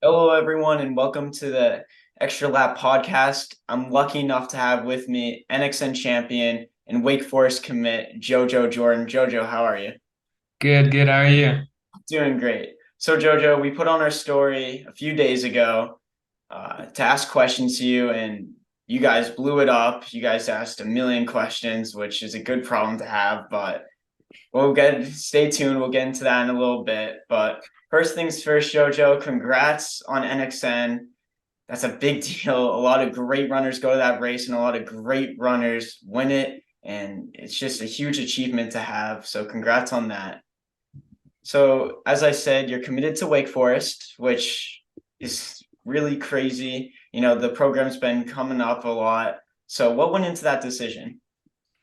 Hello, everyone, and welcome to the Extra Lap podcast. I'm lucky enough to have with me NXN champion and Wake Forest commit JoJo Jourdon. JoJo, how are you? Good, good. How are you? Doing great. So, JoJo, we put on our story a few days ago to ask questions to you, and you guys blew it up. You guys asked a million questions, which is a good problem to have, but stay tuned. We'll get into that in a little bit. But first things first, JoJo, congrats on NXN. That's a big deal. A lot of great runners go to that race, and a lot of great runners win it. And it's just a huge achievement to have. So, congrats on that. So, as I said, you're committed to Wake Forest, which is really crazy. The program's been coming up a lot. So, what went into that decision?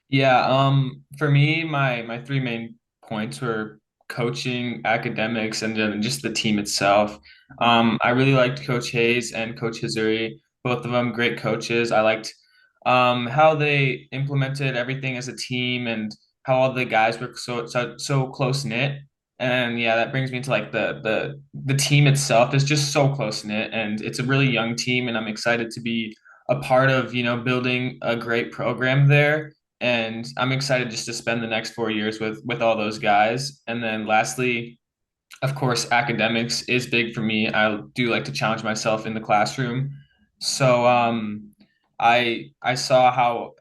Yeah, for me, my three main points were coaching, academics, and then just the team itself. I really liked Coach Hayes and Coach Hazuri, both of them great coaches. I liked how they implemented everything as a team and how all the guys were so close knit. And yeah, that brings me to like the team itself is just so close knit, and it's a really young team, and I'm excited to be a part of, building a great program there, and I'm excited just to spend the next 4 years with all those guys. And then lastly, of course, academics is big for me. I do like to challenge myself in the classroom. So I saw how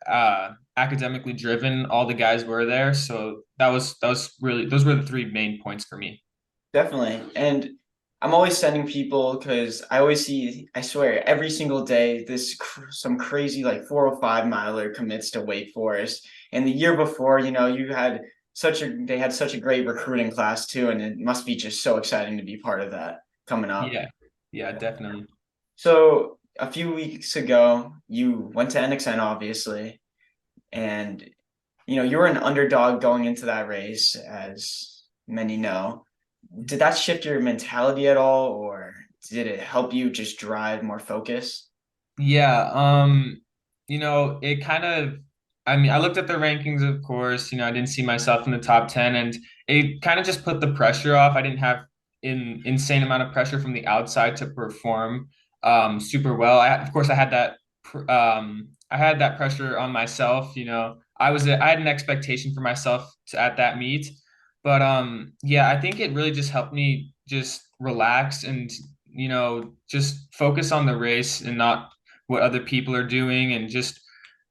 academically driven all the guys were there. So that was really those were the three main points for me. Definitely. And I'm always sending people because I always see, I swear, every single day, some crazy like 405 miler commits to Wake Forest. And the year before, they had such a great recruiting class too. And it must be just so exciting to be part of that coming up. Yeah, yeah, definitely. So a few weeks ago, you went to NXN, obviously, and you were an underdog going into that race, as many know. Did that shift your mentality at all, or did it help you just drive more focus? Yeah, it kind of, I mean, I looked at the rankings, of course, I didn't see myself in the top 10, and it kind of just put the pressure off. I didn't have an insane amount of pressure from the outside to perform super well. Of course, I had that pressure on myself, I had an expectation for myself at that meet, but yeah, I think it really just helped me just relax and just focus on the race and not what other people are doing, and just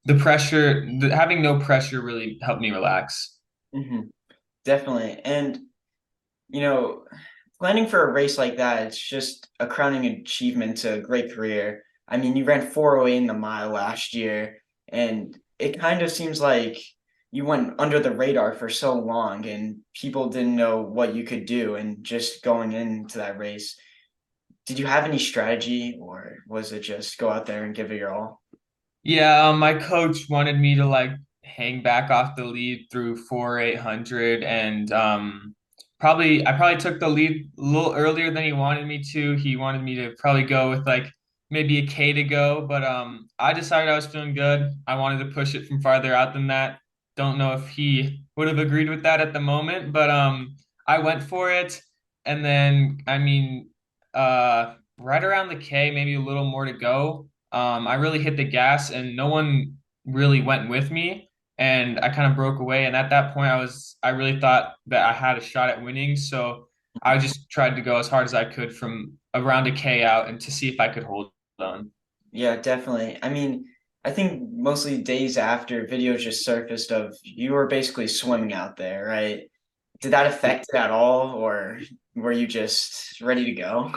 having no pressure really helped me relax. Hmm. Definitely. And, you know, planning for a race like that, it's just a crowning achievement to a great career. I mean, you ran 408 in the mile last year, and it kind of seems like you went under the radar for so long, and people didn't know what you could do. And just going into that race, did you have any strategy, or was it just go out there and give it your all? Yeah, my coach wanted me to like hang back off the lead through 4 800, and I probably took the lead a little earlier than he wanted me to. He wanted me to probably go with like maybe a K to go, but I decided I was feeling good. I wanted to push it from farther out than that. Don't know if he would have agreed with that at the moment, but I went for it, and then I mean, right around the K, maybe a little more to go. I really hit the gas, and no one really went with me, and I kind of broke away. And at that point, I really thought that I had a shot at winning, so I just tried to go as hard as I could from around a K out and to see if I could hold on. Yeah, definitely. I mean, I think mostly days after videos just surfaced of you were basically swimming out there, right? Did that affect it at all, or were you just ready to go?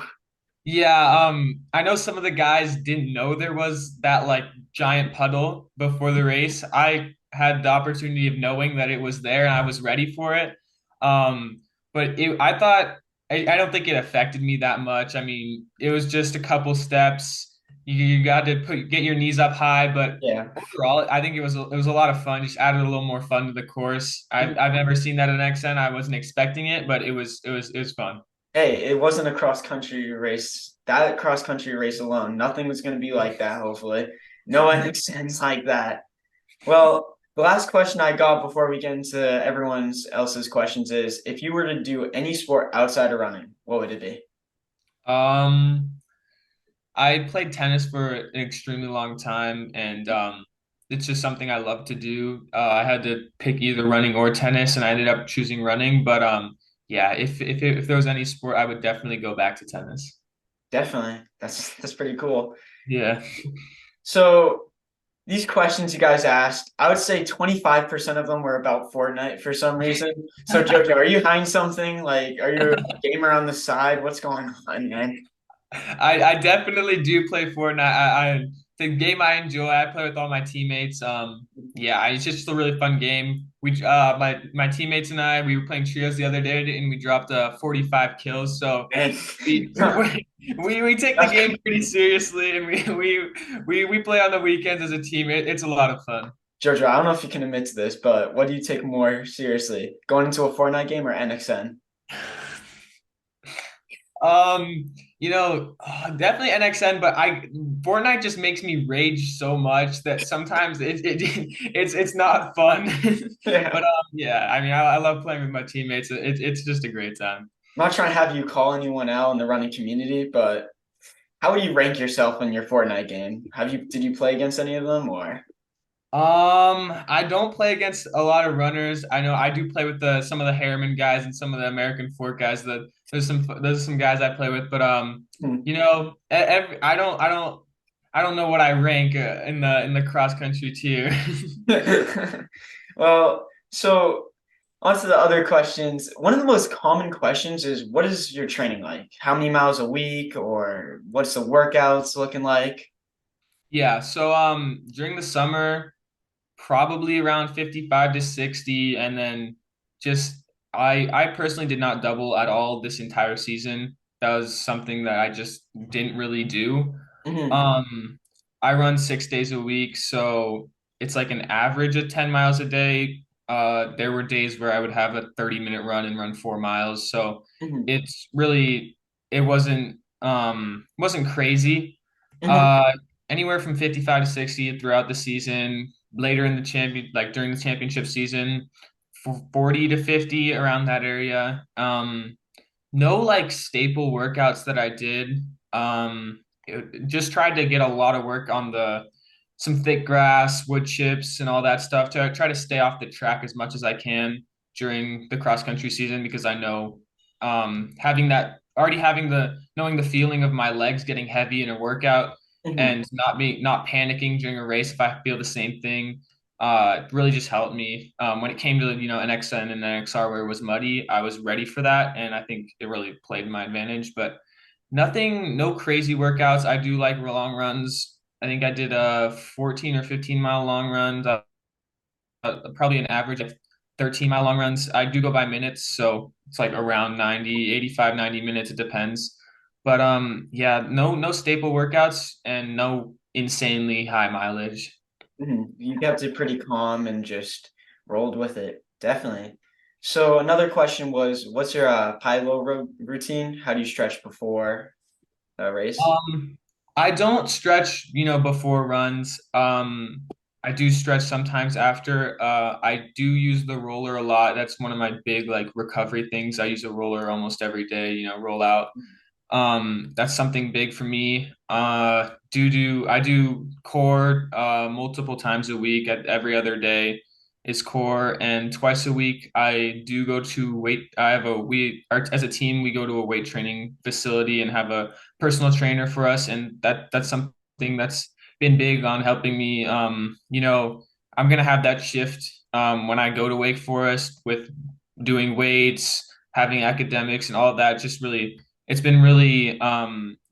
Yeah, I know some of the guys didn't know there was that like giant puddle before the race. I had the opportunity of knowing that it was there, and I was ready for it. Um, but I thought I don't think it affected me that much. I mean, it was just a couple steps. You got to get your knees up high, but Yeah. overall, I think it was a lot of fun. Just added a little more fun to the course. I've never seen that at NXN. I wasn't expecting it, but it was fun. Hey, it wasn't a cross country race. That cross country race alone, nothing was going to be like that, hopefully. No one extends like that. Well, the last question I got before we get into everyone's else's questions is if you were to do any sport outside of running, what would it be? I played tennis for an extremely long time, and it's just something I love to do. I had to pick either running or tennis, and I ended up choosing running. But yeah, if there was any sport, I would definitely go back to tennis. Definitely. That's pretty cool. Yeah. So these questions you guys asked, I would say 25% of them were about Fortnite for some reason. So Jojo, are you hiding something? Like, are you a gamer on the side? What's going on, man? I definitely do play Fortnite. The game I enjoy. I play with all my teammates. Yeah, it's just a really fun game. My teammates and I, we were playing trios the other day, and we dropped 45 kills. So And we we take the game pretty seriously, and we play on the weekends as a team. It's a lot of fun. Jojo, I don't know if you can admit to this, but what do you take more seriously? Going into a Fortnite game or NXN? Definitely NXN, but I Fortnite just makes me rage so much that sometimes it's not fun. But Yeah. yeah, I mean, I love playing with my teammates. It's just a great time. I'm not trying to have you call anyone out in the running community, but how would you rank yourself in your Fortnite game? Did you play against any of them or? I don't play against a lot of runners. I know I do play with the some of the Harriman guys and some of the American Fork guys. There's some guys I play with, but Hmm. I don't know what I rank in the cross country tier. Well, so on to the other questions. One of the most common questions is what is your training like? How many miles a week or what's the workouts looking like? Yeah, so during the summer, probably around 55 to 60, and then just I personally did not double at all this entire season. That was something that I just didn't really do. Hmm. Um I run 6 days a week, so it's like an average of 10 miles a day. There were days where I would have a 30-minute run and run 4 miles. So Hmm. it's really it wasn't crazy. Hmm. Uh Anywhere from 55 to 60 throughout the season. Later in the like during the championship season, 40 to 50 around that area. No like staple workouts that I did. Just tried to get a lot of work on the some thick grass, wood chips, and all that stuff to try to stay off the track as much as I can during the cross country season because I know having that already having the knowing the feeling of my legs getting heavy in a workout Hmm. and not panicking during a race if I feel the same thing really just helped me. When it came to, NXN and NXR where it was muddy, I was ready for that. And I think it really played my advantage, but no crazy workouts. I do like long runs. I think I did a 14 or 15 mile long runs, probably an average of 13-mile long runs. I do go by minutes. So it's like around 90, 85, 90 minutes. It depends. But yeah, no staple workouts and no insanely high mileage. Hmm. You kept it pretty calm and just rolled with it. Definitely. So another question was, what's your routine? How do you stretch before a race? I don't stretch, before runs. I do stretch sometimes after. I do use the roller a lot. That's one of my big like recovery things. I use a roller almost every day, roll out. That's something big for me. I do core multiple times a week at every other day is core and twice a week I do go to weight I have a we our, as a team we go to a weight training facility and have a personal trainer for us and that's something that's been big on helping me I'm gonna have that shift when I go to Wake Forest with doing weights having academics and all of that just really it's been really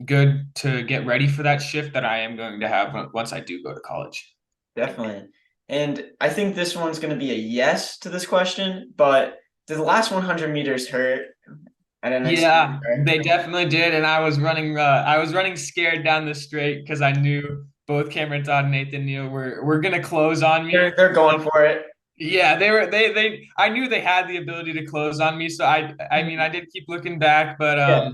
good to get ready for that shift that I am going to have once I do go to college. Definitely. And I think this one's going to be a yes to this question, but did the last 100 meters hurt at NXT? Yeah, they definitely did, and I was running scared down the straight because I knew both Cameron Todd and Nathan Neal were gonna close on They're me. they're going for it. Yeah, they I knew they had the ability to close on me, so I mean I did keep looking back, but Yeah.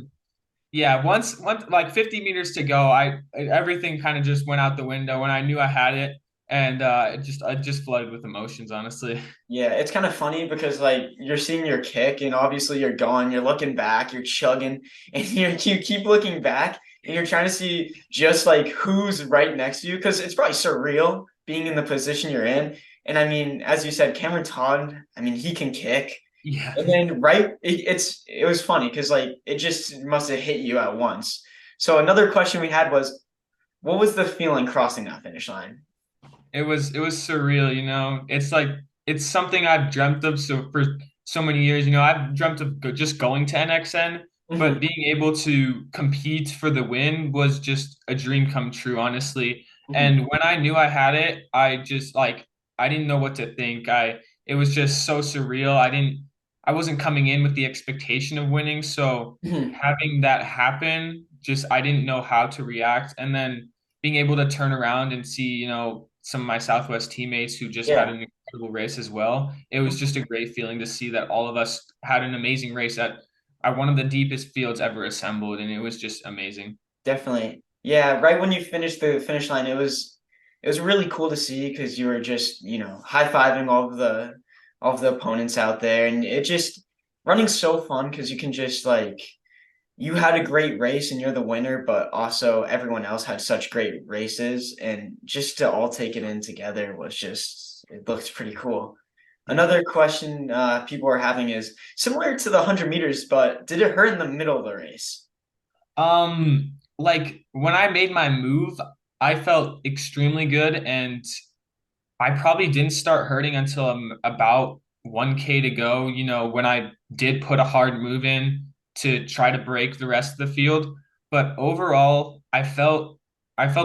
yeah, once like 50 meters to go, I everything kind of just went out the window when I knew I had it, and it just flooded with emotions, honestly. Yeah, it's kind of funny because like you're seeing your kick and obviously you're going, you're looking back, you're chugging, and you keep looking back and you're trying to see just like who's right next to you because it's probably surreal being in the position you're in. And I mean, as you said, Cameron Todd, I mean, he can kick. Yeah. And then it was funny because like it just must have hit you at once. So another question we had was, what was the feeling crossing that finish line? It was surreal, you know. It's like it's something I've dreamt of so for so many years, you know. I've dreamt of just going to NXN, but Hmm. being able to compete for the win was just a dream come true, honestly. Hmm. And when I knew I had it, I just like I didn't know what to think. It was just so surreal. I wasn't coming in with the expectation of winning, so Hmm. having that happen, just I didn't know how to react. And then being able to turn around and see, you know, some of my Southwest teammates who just had Yeah. an incredible race as well. It was just a great feeling to see that all of us had an amazing race at one of the deepest fields ever assembled, and it was just amazing. Definitely. Yeah, right when you finished the finish line, it was really cool to see because you were just, you know, high-fiving all of the opponents out there and it just running's so fun because you can just like you had a great race and you're the winner, but also everyone else had such great races and just to all take it in together was just it looks pretty cool. Yeah. Another question people are having is similar to the 100 meters, but did it hurt in the middle of the race? Like when I made my move, I felt extremely good, and I probably didn't start hurting until about 1K to go, you know, when I did put a hard move in to try to break the rest of the field. But overall, I felt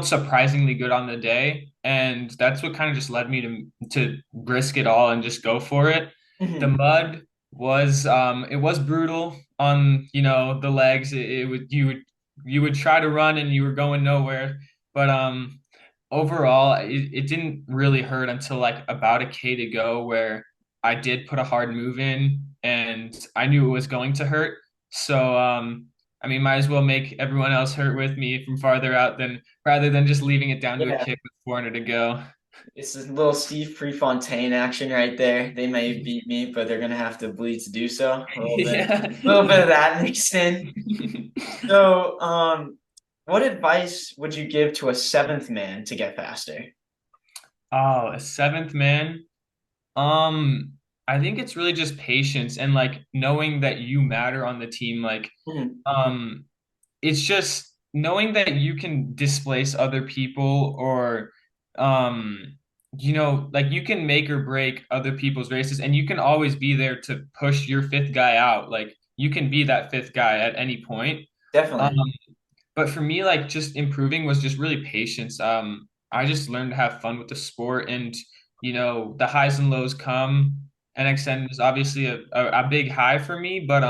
surprisingly good on the day, and that's what kind of just led me to risk it all and just go for it. The Mhm. mud was it was brutal on, you know, the legs. It would you would try to run and you were going nowhere. But overall, it didn't really hurt until like about a K to go, where I did put a hard move in and I knew it was going to hurt. So, I mean, might as well make everyone else hurt with me from farther out than rather than just leaving it down to a Yeah. kick with 400 to go. It's a little Steve Prefontaine action right there. They may beat me, but they're gonna have to bleed to do so. Yeah. A little bit of that mixed in. So, what advice would you give to a seventh man to get faster? Oh, a seventh man. Um, I think it's really just patience and like knowing that you matter on the team. Like, Mhm. um, it's just knowing that you can displace other people or um you know, like you can make or break other people's races and you can always be there to push your fifth guy out. Like you can be that fifth guy at any point. Um Definitely. but for me, like just improving was just really patience. I just learned to have fun with the sport, and you know, the highs and lows come. NXN was obviously a big high for me, but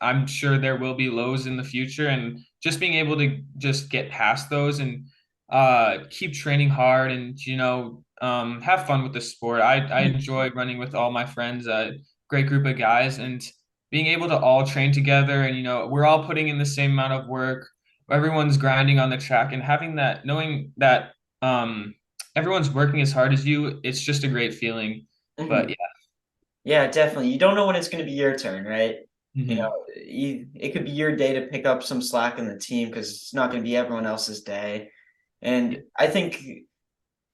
I'm sure there will be lows in the future, and just being able to just get past those and keep training hard and you know have fun with the sport. I Mhm. enjoy running with all my friends, a great group of guys, and being able to all train together and you know we're all putting in the same amount of work, everyone's grinding on the track and having that knowing that um everyone's working as hard as you, it's just a great feeling. But Mhm. yeah. Yeah, definitely. You don't know when it's gonna be your turn, right? You Hmm. know, it could be your day to pick up some slack in the team because it's not gonna be everyone else's day. And I think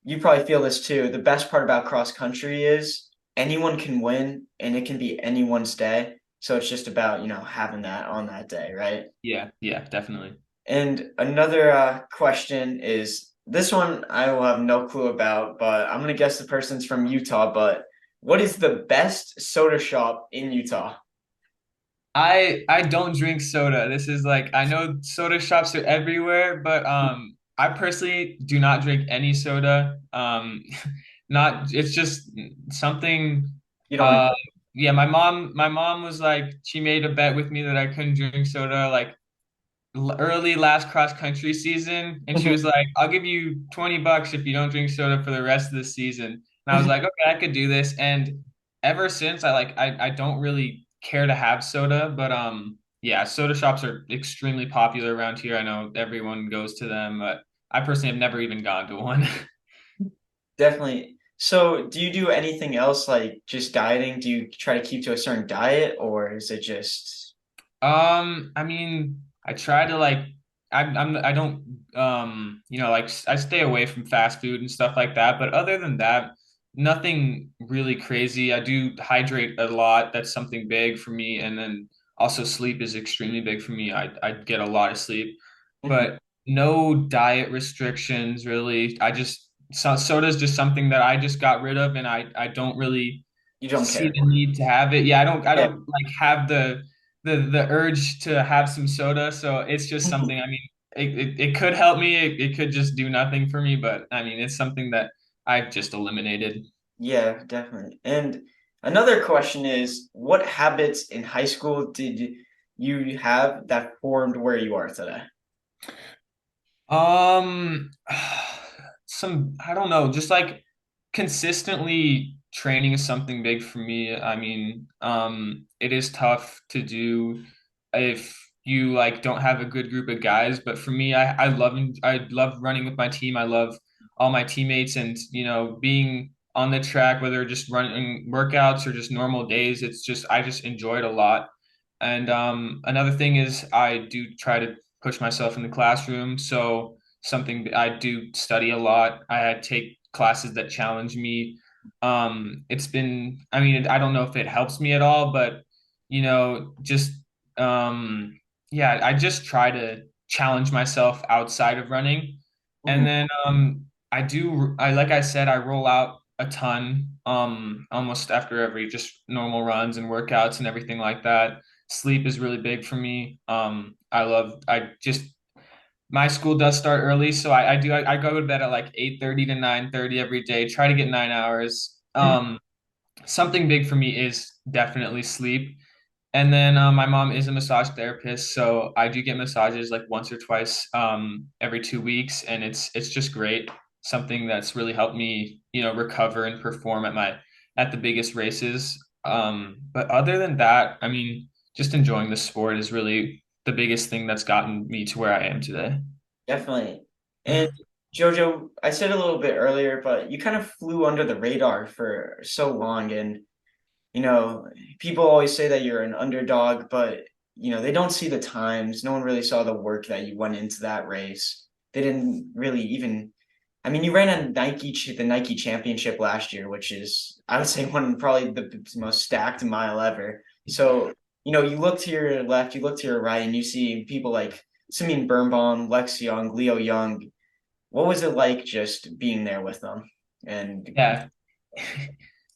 you probably feel this too. The best part about cross country is anyone can win and it can be anyone's day. So it's just about, you know, having that on that day, right? Yeah, yeah, definitely. And another question is this one I will have no clue about, but I'm gonna guess the person's from Utah. But what is the best soda shop in Utah? I don't drink soda. This is like I know soda shops are everywhere, but I personally do not drink any soda. Not it's just something You don't uh enjoy. yeah, my mom was like she made a bet with me that I couldn't drink soda like early last cross country season, and she was like, "I'll give you $20 if you don't drink soda for the rest of the season." And I was like, "Okay, I could do this." And ever since, I don't really care to have soda, but yeah, soda shops are extremely popular around here. I know everyone goes to them, but I personally have never even gone to one. Definitely. So, do you do anything else like just dieting? Do you try to keep to a certain diet, or is it just I mean, I try to like I don't like I stay away from fast food and stuff like that. But other than that, nothing really crazy. I do hydrate a lot. That's something big for me. And then also sleep is extremely big for me. I get a lot of sleep, Mhm. but no diet restrictions really. Soda is just something that I just got rid of, and I don't really You don't see care. the need to have it. Yeah, I Yeah. don't like have the urge to have some soda. So it's just Mhm. something. I mean, it could help me. It could just do nothing for me. But I mean, it's something that I've just eliminated. Yeah, definitely. And another question is, what habits in high school did you have that formed where you are today? Um, I don't know, just like consistently training is something big for me. I mean, it is tough to do if you like don't have a good group of guys, but for me, I love running with my team. I love all my teammates and, being on the track, whether just running workouts or just normal days, I just enjoy it a lot. And another thing is I do try to push myself in the classroom. So something I do study a lot. I take classes that challenge me. I mean, I don't know if it helps me at all, but just um, yeah, I just try to challenge myself outside of running. And Mhm. then like I said, I roll out a ton, almost after every just normal runs and workouts and everything like that. Sleep is really big for me. I just my school does start early, so I go to bed at like 8:30 to 9:30 every day. Try to get 9 hours. Something big for me is definitely sleep. And then my mom is a massage therapist, so I do get massages like once or twice every 2 weeks, and it's just great. Something that's really helped me, recover and perform at the biggest races. But other than that, I mean, just enjoying the sport is really the biggest thing that's gotten me to where I am today. Definitely. And Jojo, I said a little bit earlier, but you kind of flew under the radar for so long. And, you know, people always say that you're an underdog, but, they don't see the times. No one really saw the work that you went into that race. They didn't really even, I mean, you ran a the Nike championship last year, which is, I would say, probably the most stacked mile ever. So, you look to your left, you look to your right, and you see people like Simeon Birnbaum, Lex Young, Leo Young. What was it like just being there with them? And Yeah.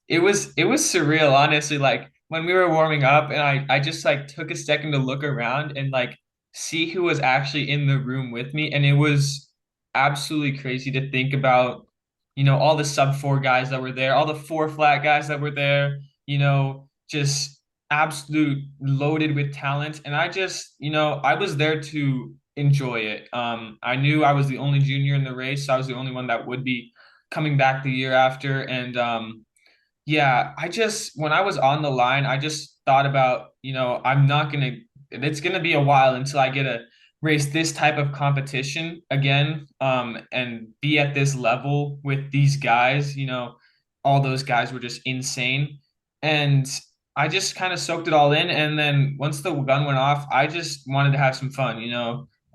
It was surreal, honestly. Like when we were warming up and I just like took a second to look around and like see who was actually in the room with me. And it was absolutely crazy to think about, all the sub 4 guys that were there, all the 4 flat guys that were there, just absolute loaded with talent. And I was there to enjoy it. I knew I was the only junior in the race, so I was the only one that would be coming back the year after. And yeah, when I was on the line, I just thought about, it's gonna be a while until I get to race this type of competition again, and be at this level with these guys. All those guys were just insane. And I just kind of soaked it all in. And then once the gun went off, I just wanted to have some fun.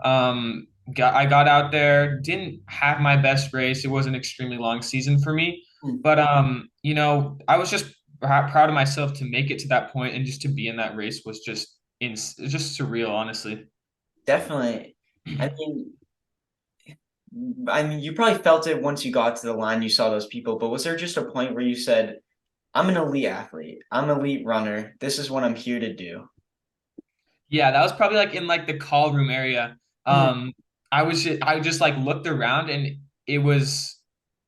I got out there, didn't have my best race. It was an extremely long season for me, but I was just proud of myself to make it to that point and just to be in that race was just surreal, honestly. definitely, I mean, you probably felt it once you got to the line, you saw those people, but was there just a point where you said, I'm an elite athlete, I'm an elite runner, this is what I'm here to do? Yeah, that was probably like in like the call room area. Mhm. I just like looked around and it was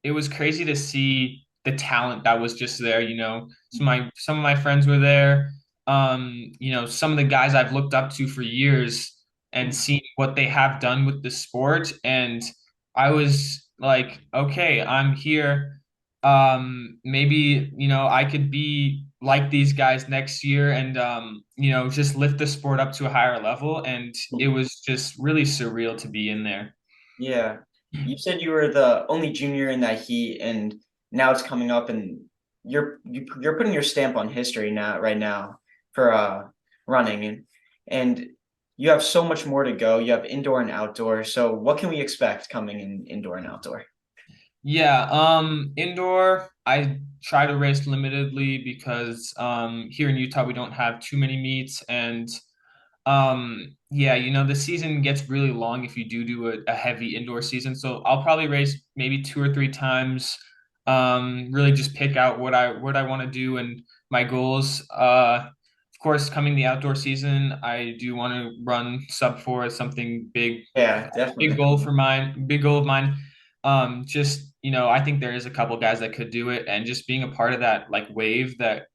it was crazy to see the talent that was just there. Some of my friends were there. Some of the guys I've looked up to for years and seen what they have done with the sport. And I was like, okay, I'm here. Maybe, I could be like these guys next year and, just lift the sport up to a higher level. And it was just really surreal to be in there. Yeah. You said you were the only junior in that heat, and now it's coming up, and you're putting your stamp on history now, right now, for running, and you have so much more to go. You have indoor and outdoor. So what can we expect coming in indoor and outdoor? Yeah, indoor, I try to race limitedly because here in Utah we don't have too many meets and yeah, the season gets really long if you do a heavy indoor season. So I'll probably race maybe two or three times. Really just pick out what I want to do and my goals. Of course, coming the outdoor season, I do want to run sub 4 as something big, Yeah, big definitely. goal for mine, big goal of mine. Just, I think there is a couple guys that could do it, and just being a part of that like wave that,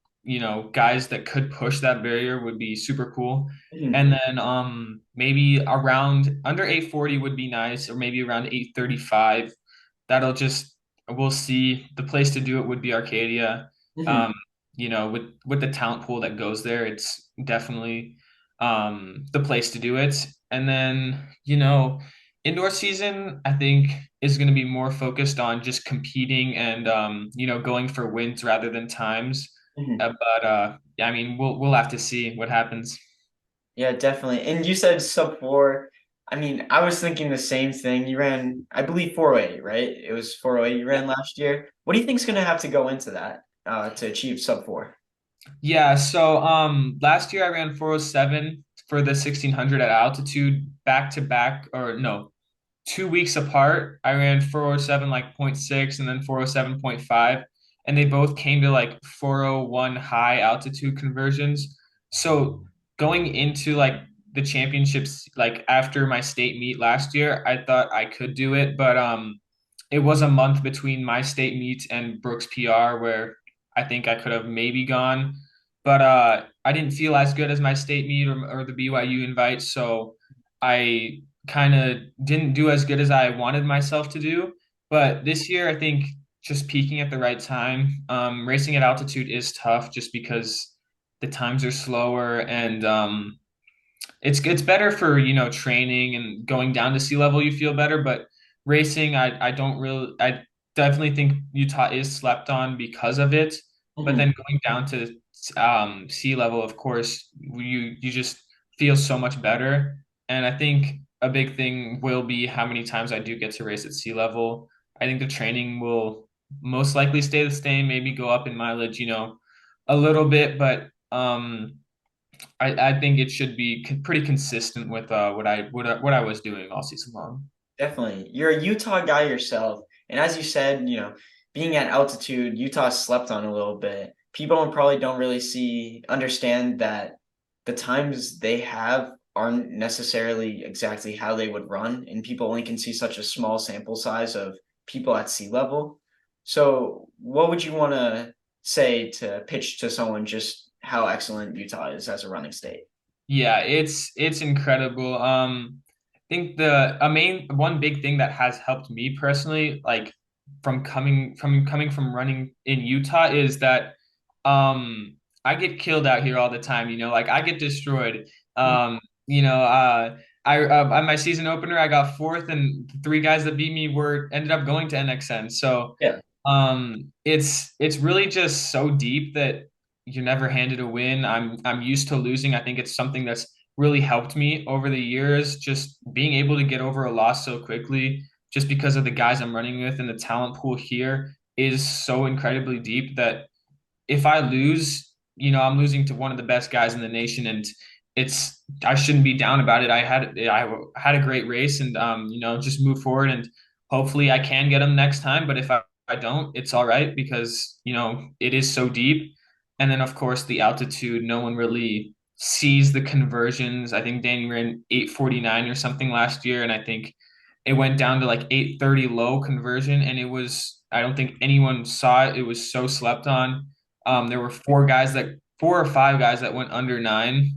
guys that could push that barrier would be super cool. Mhm, And then maybe around under 840 would be nice, or maybe around 835. That'll just we'll see. The place to do it would be Arcadia. mhm, Um, with the talent pool that goes there, it's definitely the place to do it. And then, indoor season, I think, is going to be more focused on just competing and going for wins rather than times. mhm. But yeah, I mean, we'll have to see what happens. Yeah, definitely. And you said sub 4. I mean, I was thinking the same thing. You ran, I believe, 408, right? It was 408 you ran last year. What do you think's going to have to go into that to achieve sub 4? Yeah, so last year I ran 407 for the 1600 at altitude back to back, or no, 2 weeks apart. I ran 407 like point 0.6 and then 407.5, and they both came to like 401 high altitude conversions. So going into like the championships, like after my state meet last year, I thought I could do it, but it was a month between my state meet and Brooks PR where I think I could have maybe gone, but I didn't feel as good as my state meet or the BYU invite, so I kind of didn't do as good as I wanted myself to do. But this year, I think just peaking at the right time, racing at altitude is tough just because the times are slower and it's better for training and going down to sea level. You feel better, but racing, I don't really. I definitely think Utah is slept on because of it. But Mhm, then going down to sea level, of course, you just feel so much better. And I think a big thing will be how many times I do get to race at sea level. I think the training will most likely stay the same, maybe go up in mileage, a little bit, but I think it should be pretty consistent with what I was doing all season long. definitely. You're a Utah guy yourself. And as you said, being at altitude, Utah slept on a little bit. People probably don't really understand that the times they have aren't necessarily exactly how they would run, and people only can see such a small sample size of people at sea level. So, what would you want to say to pitch to someone just how excellent Utah is as a running state? Yeah, it's incredible. I think the a main one big thing that has helped me personally, like from coming from running in Utah, is that I get killed out here all the time. Like I get destroyed. You know, I at my season opener, I got fourth, and the three guys that beat me were ended up going to NXN. So Yeah. it's really just so deep that you're never handed a win. I'm used to losing. I think it's something that's really helped me over the years, just being able to get over a loss so quickly, just because of the guys I'm running with and the talent pool here is so incredibly deep that if I lose, I'm losing to one of the best guys in the nation, and I shouldn't be down about it. I had a great race, and just move forward, and hopefully I can get him next time. But if I don't, it's all right because it is so deep. And then of course the altitude, no one really sees the conversions. I think Danny ran 849 or something last year, and I think it went down to like 830 low conversion, and I don't think anyone saw it. It was so slept on. There were four or five guys that went under 9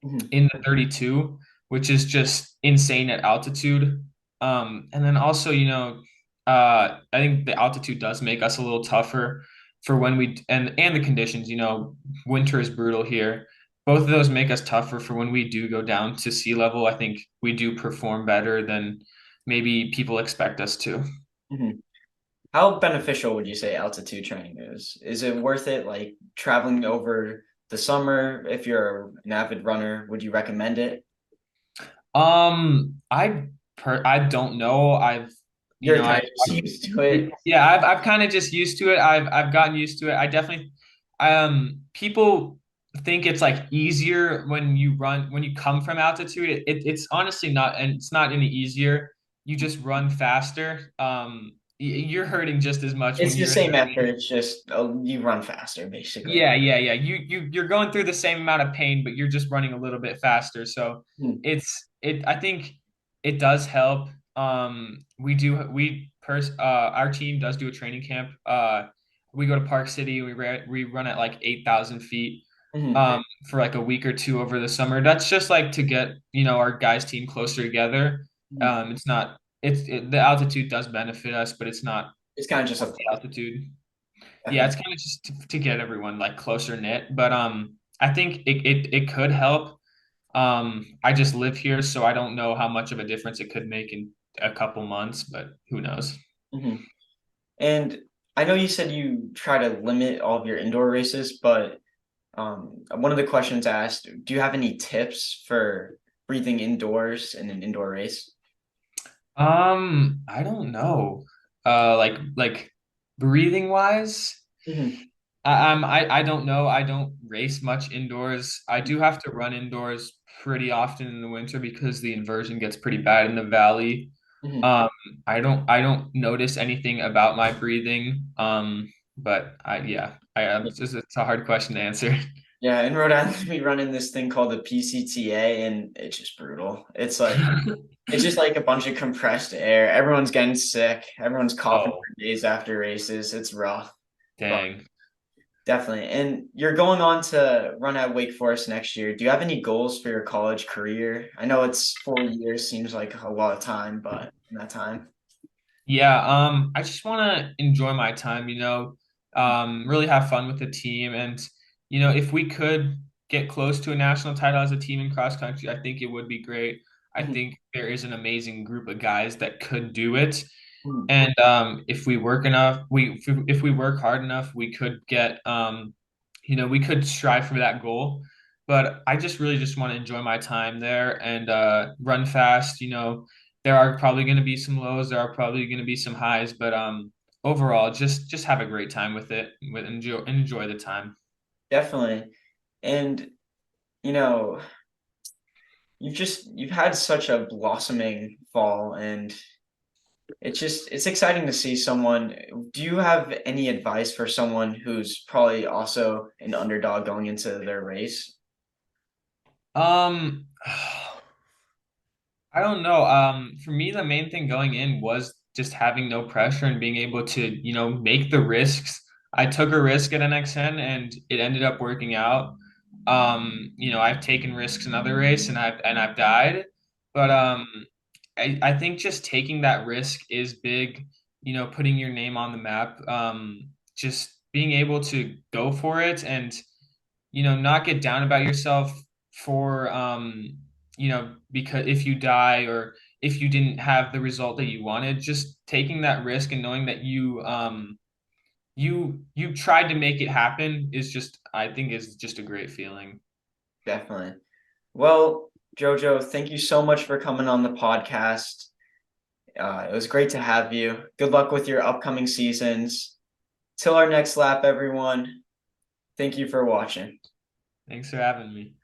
Mhm. in the 32, which is just insane at altitude. And then also, I think the altitude does make us a little tougher for when and the conditions, winter is brutal here. Both of those make us tougher for when we do go down to sea level. I think we do perform better than maybe people expect us to. Mhm. How beneficial would you say altitude training is? Is it worth it, like traveling over the summer? If you're an avid runner, would you recommend it? I don't know. I've you You're know kind of just used to it. yeah, I've kind of just used to it. I've gotten used to it. I definitely people think it's like easier when you run when you come from altitude. It's honestly not, and it's not any easier. You just run faster. You're hurting just as much It's when the you're in same the effort. It's just you run faster, basically. yeah. You're going through the same amount of pain, but you're just running a little bit faster. So Hmm. I think it does help. Our team does do a training camp. We go to Park City. We run at like 8,000 feet Hmm. for like a week or two over the summer. That's just like to get, our guys team closer together. Hmm. It's not the altitude does benefit us, but it's not It's kind of just a the plus. altitude. Yeah, it's Definitely. kind of just to get everyone like closer knit. But I think it could help. I just live here, so I don't know how much of a difference it could make in a couple months, but who knows? Hmm. And I know you said you try to limit all of your indoor races, but one of the questions asked, do you have any tips for breathing indoors in an indoor race? I don't know. Like breathing wise, Hmm. I don't know. I don't race much indoors. I do have to run indoors pretty often in the winter because the inversion gets pretty bad in the valley. Hmm. Um, I don't notice anything about my breathing. But it's a hard question to answer. Yeah, in Rhode Island, we run in this thing called the PCTA, and it's just brutal. It's just like a bunch of compressed air. Everyone's getting sick. Everyone's coughing Oh, for days after races. It's rough, but dang. definitely. And you're going on to run at Wake Forest next year. Do you have any goals for your college career? I know it's 4 years, seems like a lot of time, but in that time. Yeah, I just want to enjoy my time, really have fun with the team. And, if we could get close to a national title as a team in cross country, I think it would be great. I Mhm. think there is an amazing group of guys that could do it. Mhm. And if we work enough, if we work hard enough, we could get we could strive for that goal. But I just really just want to enjoy my time there and run fast. There are probably going to be some lows, there are probably going to be some highs, but overall, just have a great time with it, with enjoy the time. Definitely. And you know, you've had such a blossoming fall, and it's exciting to see someone. Do you have any advice for someone who's probably also an underdog going into their race? Um, I don't know. For me, the main thing going in was just having no pressure and being able to, make the risks. I took a risk at NXN and it ended up working out. I've taken risks in other race and I've died, but I think just taking that risk is big. Putting your name on the map. Just being able to go for it and not get down about yourself for because if you die or if you didn't have the result that you wanted, just taking that risk and knowing that you tried to make it happen is just I think is just a great feeling. Definitely. Well, Jojo, thank you so much for coming on the podcast. It was great to have you. Good luck with your upcoming seasons. Till our next lap, everyone. Thank you for watching. Thanks for having me.